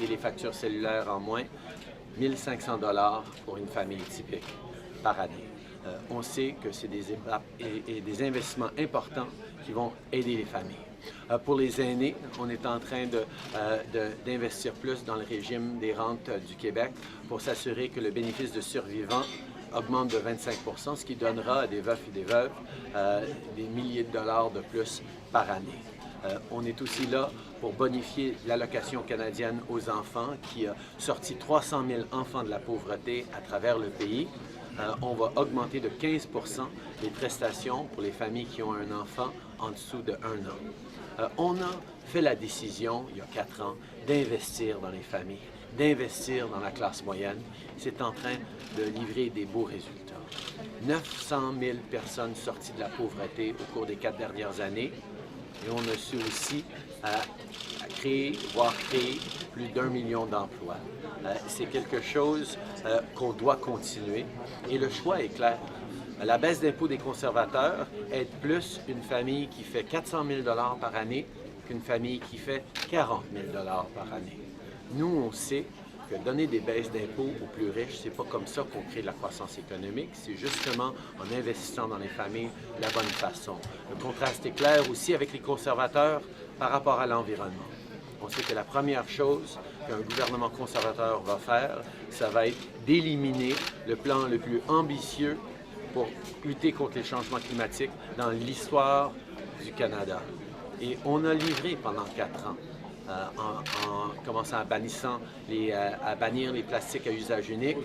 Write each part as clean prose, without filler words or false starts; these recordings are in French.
et les factures cellulaires en moins, 1 500 $ pour une famille typique par année. On sait que c'est des étapes et des investissements importants qui vont aider les familles. Pour les aînés, on est en train d'investir plus dans le régime des rentes du Québec pour s'assurer que le bénéfice de survivants augmente de 25 %, ce qui donnera à des veufs et des veuves des milliers de dollars de plus par année. On est aussi là pour bonifier l'allocation canadienne aux enfants qui a sorti 300 000 enfants de la pauvreté à travers le pays. On va augmenter de 15 % les prestations pour les familles qui ont un enfant en dessous de 1 an. On a fait la décision, il y a 4 ans, d'investir dans les familles, d'investir dans la classe moyenne. C'est en train de livrer des beaux résultats. 900 000 personnes sorties de la pauvreté au cours des 4 dernières années. Et on a su aussi créer plus d'1 million d'emplois. C'est quelque chose qu'on doit continuer et le choix est clair. La baisse d'impôts des conservateurs aide plus une famille qui fait 400 000 $ par année qu'une famille qui fait 40 000 $ par année. Nous, on sait que donner des baisses d'impôts aux plus riches, c'est pas comme ça qu'on crée de la croissance économique, c'est justement en investissant dans les familles de la bonne façon. Le contraste est clair aussi avec les conservateurs par rapport à l'environnement. On sait que la première chose qu'un gouvernement conservateur va faire, ça va être d'éliminer le plan le plus ambitieux pour lutter contre les changements climatiques dans l'histoire du Canada. Et on a livré pendant 4 ans. En commençant à bannir les plastiques à usage unique,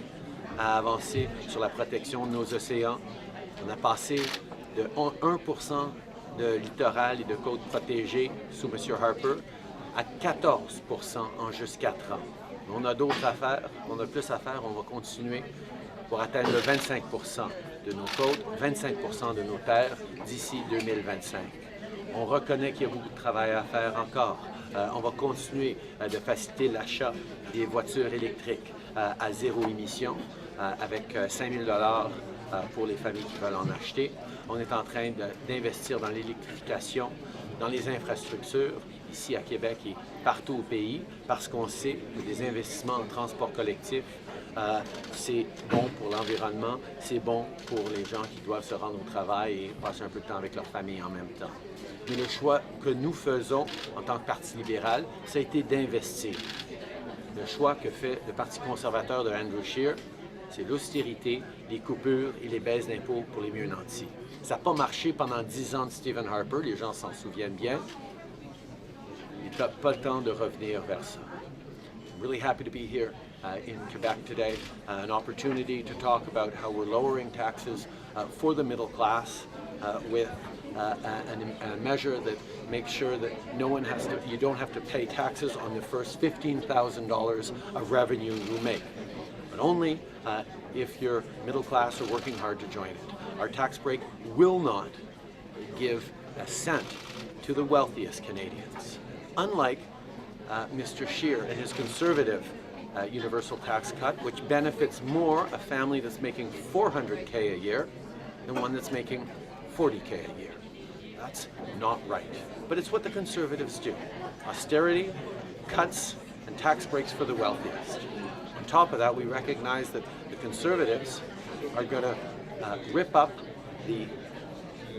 à avancer sur la protection de nos océans. On a passé de 1 % de littoral et de côtes protégées sous M. Harper à 14 % en juste 4 ans. On a d'autres à faire, on a plus à faire, on va continuer pour atteindre le 25 % de nos côtes, 25 % de nos terres d'ici 2025. On reconnaît qu'il y a beaucoup de travail à faire encore. On va continuer de faciliter l'achat des voitures électriques à zéro émission avec 5 000 $ pour les familles qui veulent en acheter. On est en train d'investir dans l'électrification, dans les infrastructures, ici à Québec et partout au pays, parce qu'on sait que des investissements en transport collectif, c'est bon pour l'environnement, c'est bon pour les gens qui doivent se rendre au travail et passer un peu de temps avec leur famille en même temps. Mais le choix que nous faisons en tant que Parti libéral, ça a été d'investir. Le choix que fait le Parti conservateur de Andrew Scheer, c'est l'austérité, les coupures et les baisses d'impôts pour les mieux nantis. Ça n'a pas marché pendant 10 ans de Stephen Harper, les gens s'en souviennent bien. Il n'a pas le temps de revenir vers ça. I'm really happy to be here in Quebec today, an opportunity to talk about how we're lowering taxes for the middle class with a measure that makes sure that you don't have to pay taxes on the first $15,000 of revenue you make, but only if you're middle class or working hard to join it. Our tax break will not give a cent to the wealthiest Canadians, unlike Mr. Scheer and his conservative universal tax cut, which benefits more a family that's making $400K a year than one that's making $40K a year. That's not right. But it's what the Conservatives do. Austerity, cuts, and tax breaks for the wealthiest. On top of that, we recognize that the Conservatives are going to rip up the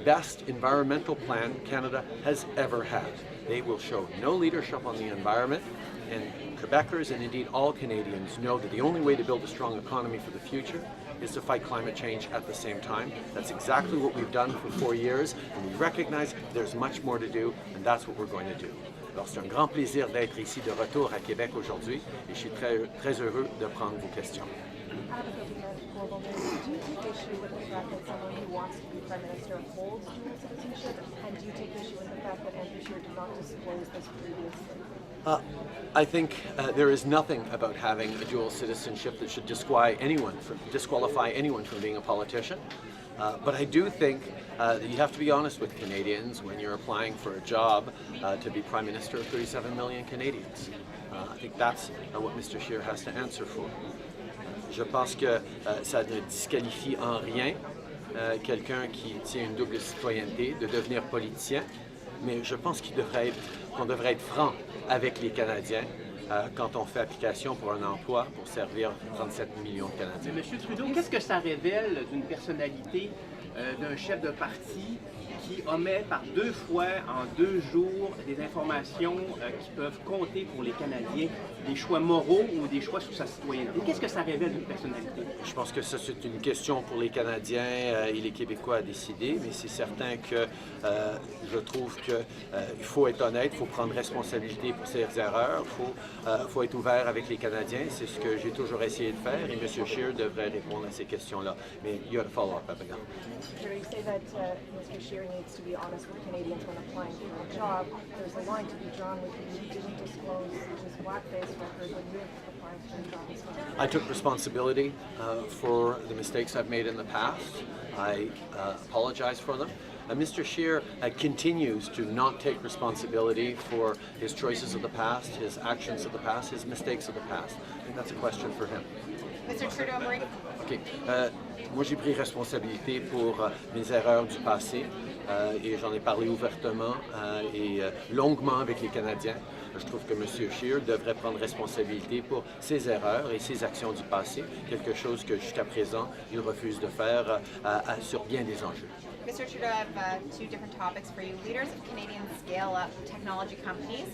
best environmental plan Canada has ever had. They will show no leadership on the environment, and Quebecers and indeed all Canadians know that the only way to build a strong economy for the future is to fight climate change at the same time. That's exactly what we've done for 4 years, and we recognize there's much more to do, and that's what we're going to do. Alors, c'est un grand plaisir d'être ici de retour à Québec aujourd'hui, et je suis très heureux de prendre vos questions. Global news. Do you take issue with the fact that someone who wants to be Prime Minister holds dual citizenship? And do you take issue with the fact that Andrew Scheer did not disclose this previously? I think there is nothing about having a dual citizenship that should disqualify anyone from being a politician. But I do think that you have to be honest with Canadians when you're applying for a job to be Prime Minister of 37 million Canadians. I think that's what Mr. Scheer has to answer for. Je pense que ça ne disqualifie en rien quelqu'un qui tient une double citoyenneté de devenir politicien, mais je pense qu'on devrait être franc avec les Canadiens quand on fait application pour un emploi pour servir 37 millions de Canadiens. Monsieur Trudeau, qu'est-ce que ça révèle d'une personnalité, d'un chef de parti qui omet par 2 fois en 2 jours des informations qui peuvent compter pour les Canadiens, des choix moraux ou des choix sur sa citoyenneté? Qu'est-ce que ça révèle d'une personnalité? Je pense que ça, c'est une question pour les Canadiens et les Québécois à décider, mais c'est certain que je trouve qu'il faut être honnête, il faut prendre responsabilité pour ses erreurs, il faut être ouvert avec les Canadiens. C'est ce que j'ai toujours essayé de faire et M. Scheer devrait répondre à ces questions-là. Mais you have to follow up, Abigail. You say that Mr. Scheer needs to be honest with Canadians when applying for a job. There's a line to be drawn with you didn't disclose his blackface record when you were applying for a job as well. I took responsibility for the mistakes I've made in the past. I apologize for them. Mr. Scheer continues to not take responsibility for his choices of the past, his actions of the past, his mistakes of the past. I think that's a question for him. Mr. Trudeau, Marie. OK. Moi, j'ai pris responsabilité pour mes erreurs du passé et j'en ai parlé ouvertement et longuement avec les Canadiens. Je trouve que M. Scheer devrait prendre responsabilité pour ses erreurs et ses actions du passé, quelque chose que jusqu'à présent, il refuse de faire sur bien des enjeux. Mr. Trudeau, I have 2 different topics for you. Leaders of Canadian scale-up technology companies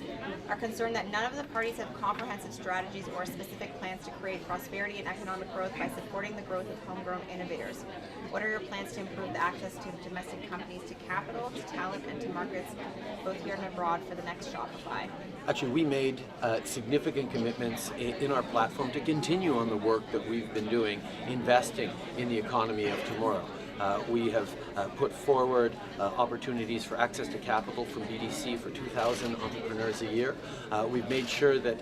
are concerned that none of the parties have comprehensive strategies or specific plans to create prosperity and economic growth by supporting the growth of homegrown innovators. What are your plans to improve the access to domestic companies to capital, to talent, and to markets, both here and abroad, for the next Shopify? Actually, we made significant commitments in our platform to continue on the work that we've been doing, investing in the economy of tomorrow. We have put forward opportunities for access to capital from BDC for 2,000 entrepreneurs a year. We've made sure that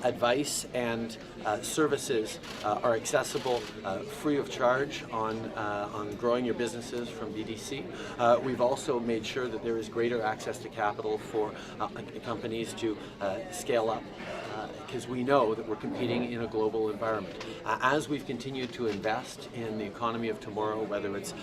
advice and services are accessible free of charge on growing your businesses from BDC. We've also made sure that there is greater access to capital for companies to scale up, because we know that we're competing in a global environment. As we've continued to invest in the economy of tomorrow, whether it's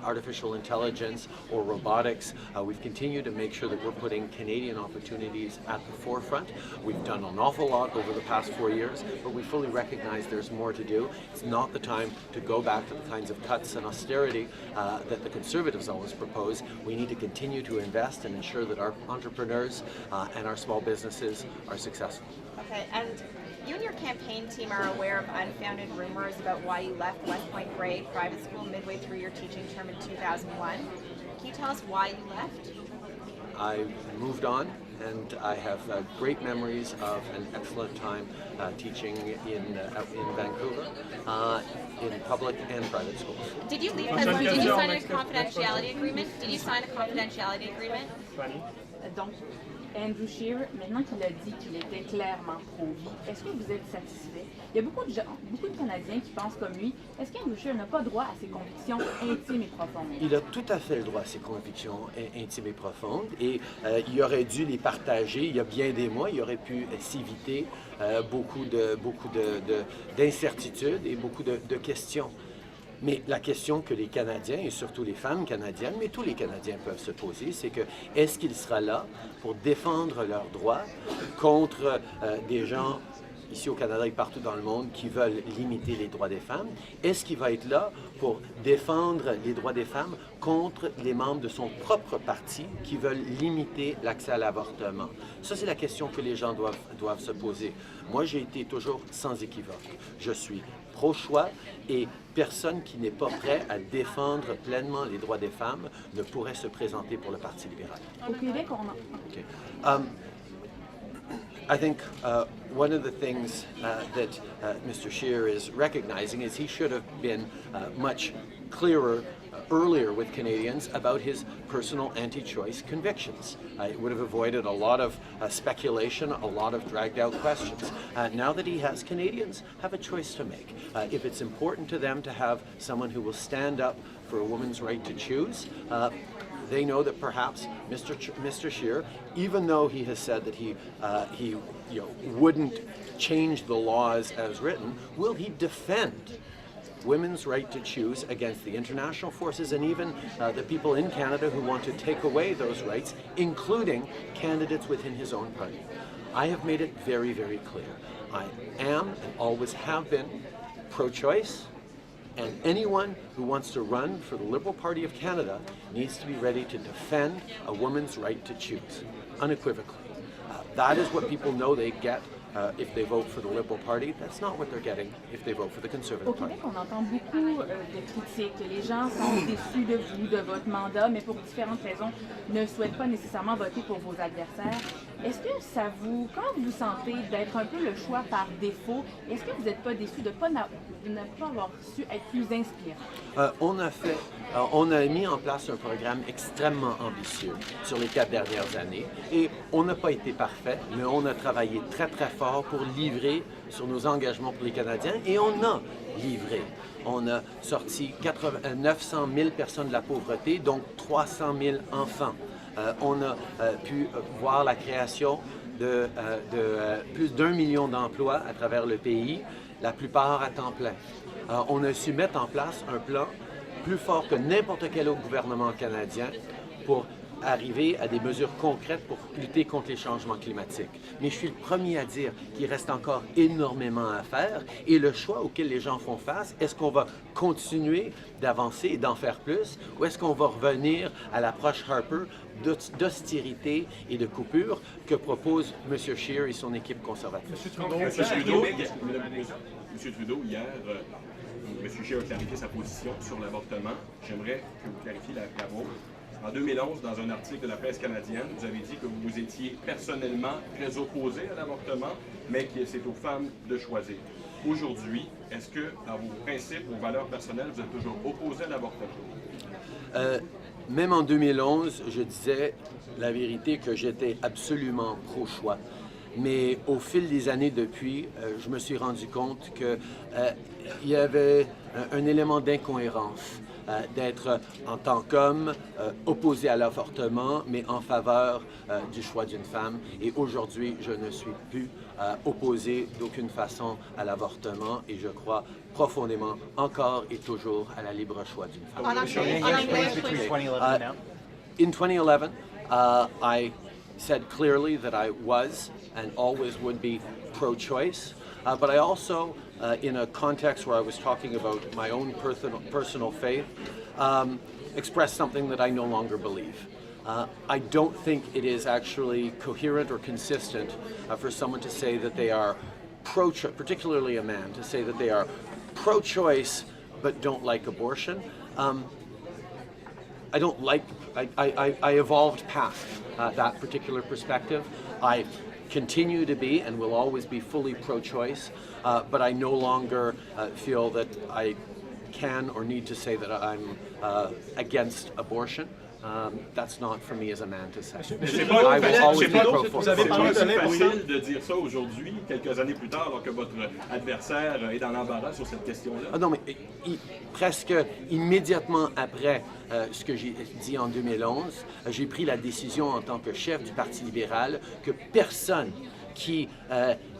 artificial intelligence or robotics, we've continued to make sure that we're putting Canadian opportunities at the forefront. We've done an awful lot over the past 4 years, but we fully recognize there's more to do. It's not the time to go back to the kinds of cuts and austerity that the Conservatives always propose. We need to continue to invest and ensure that our entrepreneurs and our small businesses are successful. Okay, and you and your campaign team are aware of unfounded rumors about why you left West Point Grey Private School midway through your teaching term in 2001. Can you tell us why you left? I moved on, and I have great memories of an excellent time teaching in Vancouver, in public and private schools. Did you leave? Did you sign a confidentiality agreement? Did you sign a confidentiality agreement? Donc, Andrew Scheer, maintenant qu'il a dit qu'il était clairement pro-vie, est-ce que vous êtes satisfait? Il y a beaucoup de Canadiens qui pensent comme lui. Est-ce qu'Andrew Scheer n'a pas droit à ses convictions intimes et profondes? Il a tout à fait le droit à ses convictions intimes et profondes et il aurait dû les partager il y a bien des mois. Il aurait pu s'éviter beaucoup d'incertitudes et beaucoup de questions. Mais la question que les Canadiens, et surtout les femmes canadiennes, mais tous les Canadiens peuvent se poser, c'est que est-ce qu'il sera là pour défendre leurs droits contre des gens ici au Canada et partout dans le monde qui veulent limiter les droits des femmes? Est-ce qu'il va être là pour défendre les droits des femmes contre les membres de son propre parti qui veulent limiter l'accès à l'avortement? Ça, c'est la question que les gens doivent se poser. Moi, j'ai été toujours sans équivoque. Je suis pro-choix et personne qui n'est pas prêt à défendre pleinement les droits des femmes ne pourrait se présenter pour le Parti libéral. Au Québec, on a... Okay. I think one of the things that Mr. Scheer is recognizing is he should have been much clearer earlier with Canadians about his personal anti-choice convictions. It would have avoided a lot of speculation, a lot of dragged out questions. Now that he has, Canadians have a choice to make. If it's important to them to have someone who will stand up for a woman's right to choose, they know that perhaps Mr. Scheer, even though he has said that he wouldn't change the laws as written, will he defend women's right to choose against the international forces and even the people in Canada who want to take away those rights, including candidates within his own party? I have made it very, very clear. I am and always have been pro-choice, and anyone who wants to run for the Liberal Party of Canada needs to be ready to defend a woman's right to choose, unequivocally. That is what people know they get if they vote for the Liberal Party. That's not what they're getting if they vote for the Conservative Au Party. Québec, on entend beaucoup de critiques. Les gens sont déçus de vous, de votre mandat, mais pour différentes raisons, ne souhaitent pas nécessairement voter pour vos adversaires. Est-ce que ça vous, comment vous vous sentez d'être un peu le choix par défaut? Est-ce que vous n'êtes pas déçu de ne pas avoir su être plus inspirant? On a mis en place un programme extrêmement ambitieux sur les 4 dernières années et on n'a pas été parfait, mais on a travaillé très très fort pour livrer sur nos engagements pour les Canadiens et on a livré. On a sorti 900 000 personnes de la pauvreté, donc 300 000 enfants. On a pu voir la création de plus d'1 million d'emplois à travers le pays, la plupart à temps plein. On a su mettre en place un plan plus fort que n'importe quel autre gouvernement canadien pour arriver à des mesures concrètes pour lutter contre les changements climatiques. Mais je suis le premier à dire qu'il reste encore énormément à faire et le choix auquel les gens font face, est-ce qu'on va continuer d'avancer et d'en faire plus ou est-ce qu'on va revenir à l'approche Harper d'austérité et de coupure que propose M. Scheer et son équipe conservatrice? M. Trudeau, hier, M. Scheer a clarifié sa position sur l'avortement. J'aimerais que vous clarifiez la vôtre. En 2011, dans un article de la presse canadienne, vous avez dit que vous étiez personnellement très opposé à l'avortement, mais que c'est aux femmes de choisir. Aujourd'hui, est-ce que, dans vos principes, vos valeurs personnelles, vous êtes toujours opposé à l'avortement? Même en 2011, je disais la vérité que j'étais absolument pro-choix. Mais au fil des années depuis, je me suis rendu compte qu'il y avait un élément d'incohérence d'être en tant qu'homme opposé à l'avortement, mais en faveur du choix d'une femme. Et aujourd'hui, je ne suis plus opposé d'aucune façon à l'avortement et je crois profondément, encore et toujours, à la libre choix d'une femme. In 2011, I said clearly that I was and always would be pro-choice, but I also, in a context where I was talking about my own personal faith, expressed something that I no longer believe. I don't think it is actually coherent or consistent for someone to say that they are pro-choice, particularly a man, to say that they are pro-choice but don't like abortion. I evolved past that particular perspective. I continue to be and will always be fully pro-choice, but I no longer feel that I can or need to say that I'm against abortion. That's not for me as a man to say. I will always be pro-choice. C'est facile de dire ça aujourd'hui, quelques années plus tard, alors que votre adversaire est dans l'embarras sur cette question-là. Ah non, mais presque immédiatement après ce que j'ai dit en 2011, j'ai pris la décision en tant que chef du Parti libéral que personne qui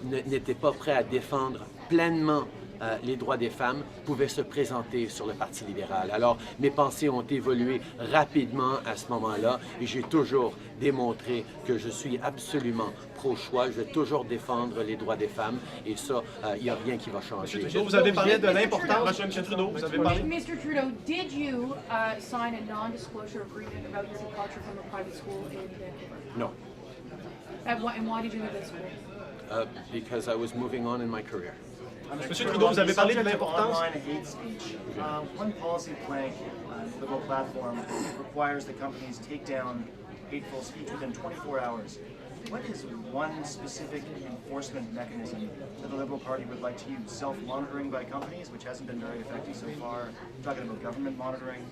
n'était pas prêt à défendre pleinement les droits des femmes pouvaient se présenter sur le Parti libéral. Alors, mes pensées ont évolué rapidement à ce moment-là et j'ai toujours démontré que je suis absolument pro-choix. Je vais toujours défendre les droits des femmes et ça, il n'y a rien qui va changer. Monsieur Trudeau, vous avez parlé de l'importance. Monsieur Trudeau, vous avez parlé. Mr. Trudeau, did you sign a non-disclosure agreement about your departure from a private school in Vancouver? No. And why did you leave that school? Because I was moving on in my career. Monsieur Trudeau, vous avez parlé de l'importance. Online hate speech. One policy plank on the Liberal platform requires that companies take down hateful speech within 24 hours. What is one specific enforcement mechanism that the Liberal Party would like to use? Self-monitoring by companies, which hasn't been very effective so far. We're talking about government monitoring.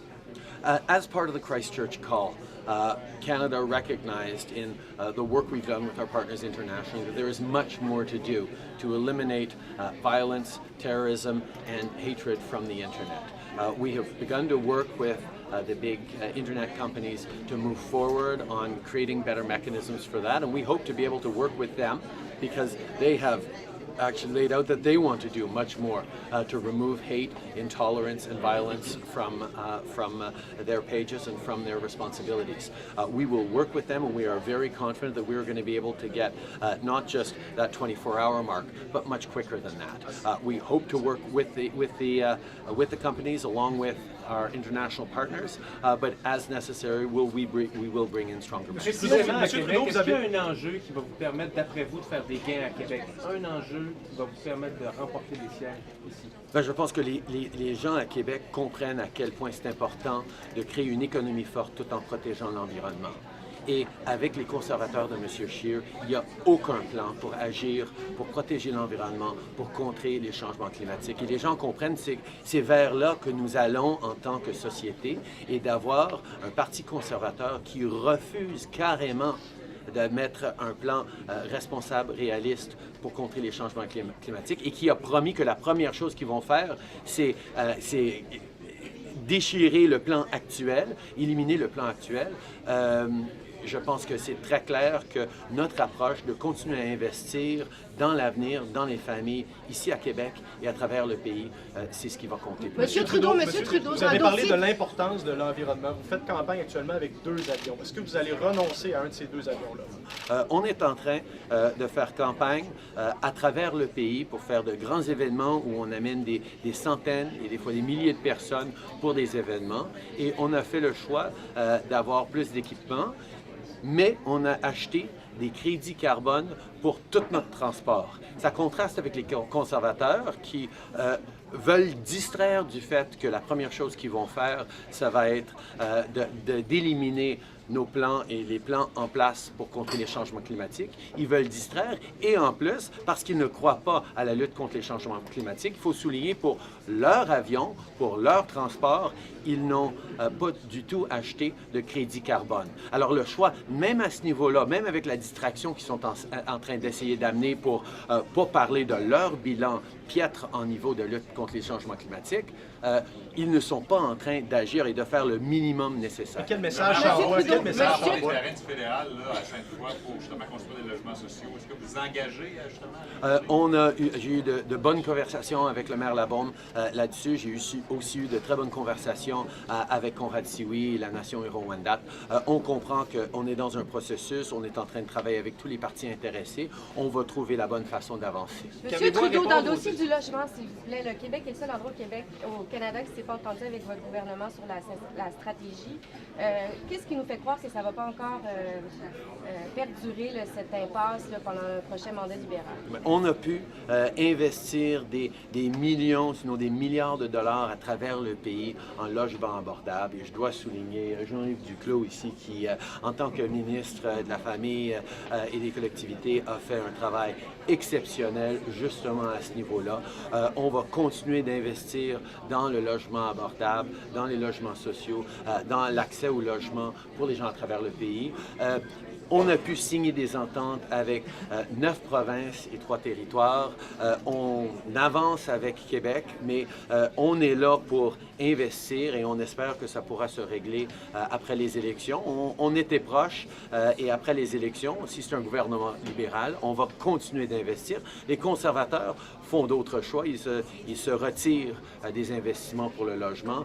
As part of the Christchurch call, Canada recognized in the work we've done with our partners internationally that there is much more to do to eliminate violence, terrorism, and hatred from the internet. We have begun to work with the big internet companies to move forward on creating better mechanisms for that, and we hope to be able to work with them because they have actually laid out that they want to do much more to remove hate, intolerance, and violence from their pages and from their responsibilities. We will work with them, and we are very confident that we're going to be able to get not just that 24-hour mark, but much quicker than that. We hope to work with the companies along with our international partners, but as necessary, we will bring in stronger measures. Est-ce qu'il y a un enjeu qui va vous permettre, d'après vous, de faire des gains à Québec? Un enjeu qui va vous permettre de remporter des sièges ici? Ben, je pense que les gens à Québec comprennent à quel point c'est important de créer une économie forte tout en protégeant l'environnement. Et avec les conservateurs de M. Scheer, il n'y a aucun plan pour agir, pour protéger l'environnement, pour contrer les changements climatiques. Et les gens comprennent que c'est vers là que nous allons en tant que société, et d'avoir un parti conservateur qui refuse carrément de mettre un plan responsable, réaliste pour contrer les changements climatiques, et qui a promis que la première chose qu'ils vont faire, c'est déchirer le plan actuel, éliminer le plan actuel. Je pense que c'est très clair que notre approche de continuer à investir dans l'avenir, dans les familles, ici à Québec et à travers le pays, c'est ce qui va compter. Monsieur Trudeau, vous avez parlé de l'importance de l'environnement. Vous faites campagne actuellement avec 2 avions. Est-ce que vous allez renoncer à un de ces 2 avions-là? On est en train de faire campagne à travers le pays pour faire de grands événements où on amène des centaines et des fois des milliers de personnes pour des événements. Et on a fait le choix d'avoir plus d'équipements, mais on a acheté des crédits carbone pour tout notre transport. Ça contraste avec les conservateurs qui veulent distraire du fait que la première chose qu'ils vont faire, ça va être d'éliminer nos plans et les plans en place pour contrer les changements climatiques. Ils veulent distraire, et en plus, parce qu'ils ne croient pas à la lutte contre les changements climatiques, il faut souligner pour leur avion, pour leur transport, ils n'ont pas du tout acheté de crédit carbone. Alors le choix, même à ce niveau-là, même avec la distraction qu'ils sont en train d'essayer d'amener pour pas parler de leur bilan piètre en niveau de lutte contre les changements climatiques, ils ne sont pas en train d'agir et de faire le minimum nécessaire. Quel message envoie? Quel message des terrains du fédéral là, à Sainte-Foy pour justement construire des logements sociaux. Est-ce que vous engagez justement? J'ai eu de bonnes conversations avec le maire Labaume là-dessus. J'ai aussi eu de très bonnes conversations avec Conrad Sioui et la nation Huron-Wendat. On comprend qu'on est dans un processus, on est en train de travailler avec tous les partis intéressés. On va trouver la bonne façon d'avancer. Monsieur Trudeau, dans le dossier du logement, s'il vous plaît, le Québec est le seul endroit au Canada qui ne s'est pas entendu avec votre gouvernement sur la stratégie. Qu'est-ce qui nous fait croire que ça ne va pas encore perdurer cette impasse là, pendant le prochain mandat libéral? On a pu investir des millions, sinon des milliards de dollars à travers le pays en logement abordable. Et je dois souligner Jean-Yves Duclos ici qui, en tant que ministre de la Famille et des collectivités, a fait un travail exceptionnel justement à ce niveau-là. On va continuer d'investir dans le logement abordable, dans les logements sociaux, dans l'accès au logement pour les gens à travers le pays. On a pu signer des ententes avec 9 provinces et 3 territoires. On avance avec Québec, mais on est là pour investir et on espère que ça pourra se régler après les élections. On était proche et après les élections, si c'est un gouvernement libéral, on va continuer d'investir. Les conservateurs font d'autres choix. Ils se retirent des investissements pour le logement.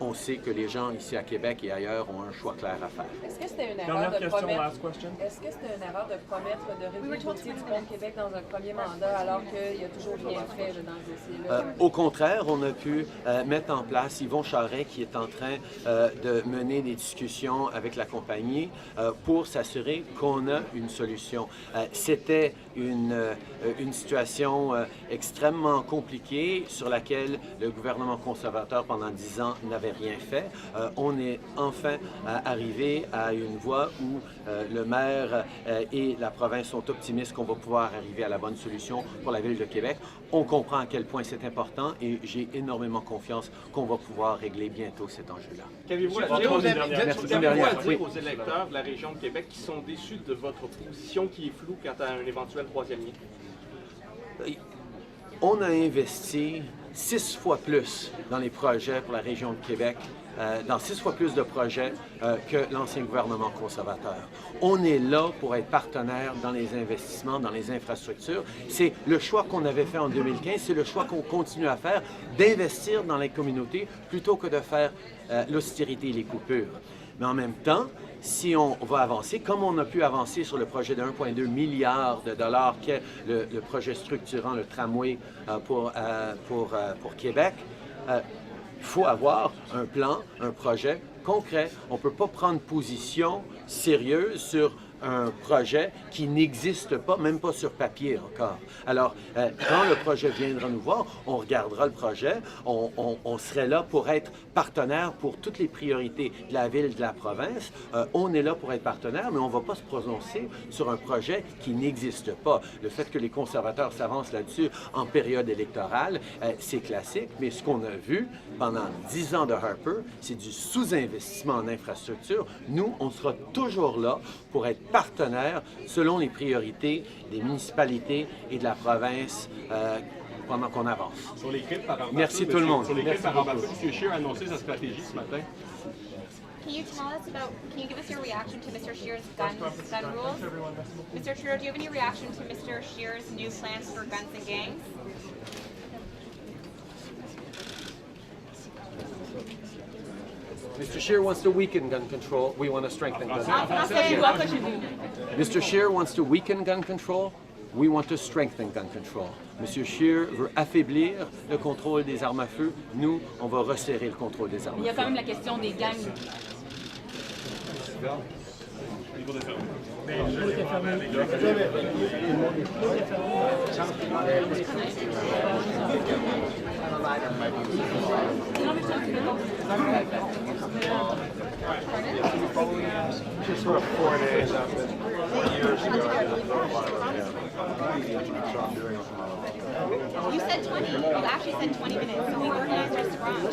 On sait que les gens ici à Québec et ailleurs ont un choix clair à faire. Est-ce que c'était une erreur de promettre de résoudre le dossier du Pont Québec dans un premier mandat alors qu'il n'y a toujours rien fait dans ce dossier-là? Au contraire, on a pu mettre en place Yvon Charest qui est en train de mener des discussions avec la compagnie pour s'assurer qu'on a une solution. C'était une situation extrêmement compliquée sur laquelle le gouvernement conservateur pendant 10 ans n'avait rien fait. On est enfin arrivé à une voie où le maire et la province sont optimistes qu'on va pouvoir arriver à la bonne solution pour la Ville de Québec. On comprend à quel point c'est important et j'ai énormément confiance qu'on va pouvoir régler bientôt cet enjeu-là. Qu'avez-vous à dire aux électeurs de la région de Québec qui sont déçus de votre position qui est floue quant à un éventuel 3e lien? On a investi 6 fois plus dans les projets pour la région de Québec dans 6 fois plus de projets que l'ancien gouvernement conservateur. On est là pour être partenaire dans les investissements, dans les infrastructures. C'est le choix qu'on avait fait en 2015, c'est le choix qu'on continue à faire, d'investir dans les communautés plutôt que de faire l'austérité et les coupures. Mais en même temps, si on va avancer, comme on a pu avancer sur le projet de 1,2 milliard de dollars qu'est le projet structurant, le tramway pour Québec, il faut avoir un plan, un projet concret. On ne peut pas prendre position sérieuse sur un projet qui n'existe pas, même pas sur papier encore. Alors, quand le projet viendra nous voir, on regardera le projet, on serait là pour être partenaire pour toutes les priorités de la ville, de la province. On est là pour être partenaire, mais on ne va pas se prononcer sur un projet qui n'existe pas. Le fait que les conservateurs s'avancent là-dessus en période électorale, c'est classique, mais ce qu'on a vu pendant 10 ans de Harper, c'est du sous-investissement en infrastructure. Nous, on sera toujours là pour être partenaires selon les priorités des municipalités et de la province pendant qu'on avance. Sur les crimes par emploi, merci tout le monde. Sur les crimes par emploi, M. Scheer a annoncé sa stratégie ce matin. Can you give us your reaction to Mr. Scheer's gun rules? Mr. Trudeau, do you have any reaction to Mr. Scheer's new plans for guns and gangs? Mr. Scheer wants to weaken gun control. We want to strengthen gun control. Mr. Scheer wants to weaken gun control. We want to strengthen gun control. Monsieur Scheer veut affaiblir le contrôle des armes à feu. Nous, on va resserrer le contrôle des armes à feu. Il y a quand même la question des gangs. Just for 4 days after 4 years ago. You said 20. You actually said 20 minutes. So we organized restaurants.